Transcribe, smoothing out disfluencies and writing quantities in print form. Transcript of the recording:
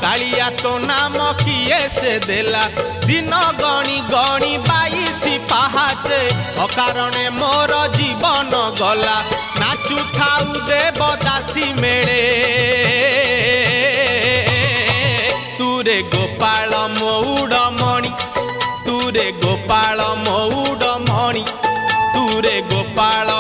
कालिया तो नाम किए से देला दिन गणी गणी 22 पाहाचे अकारणे मोर जीवन गला नाचु थाउ देवदासी मेले तुरे गोपाल मौड़मणि तुरे गोपाल मौड़मणि तुरे गोपाल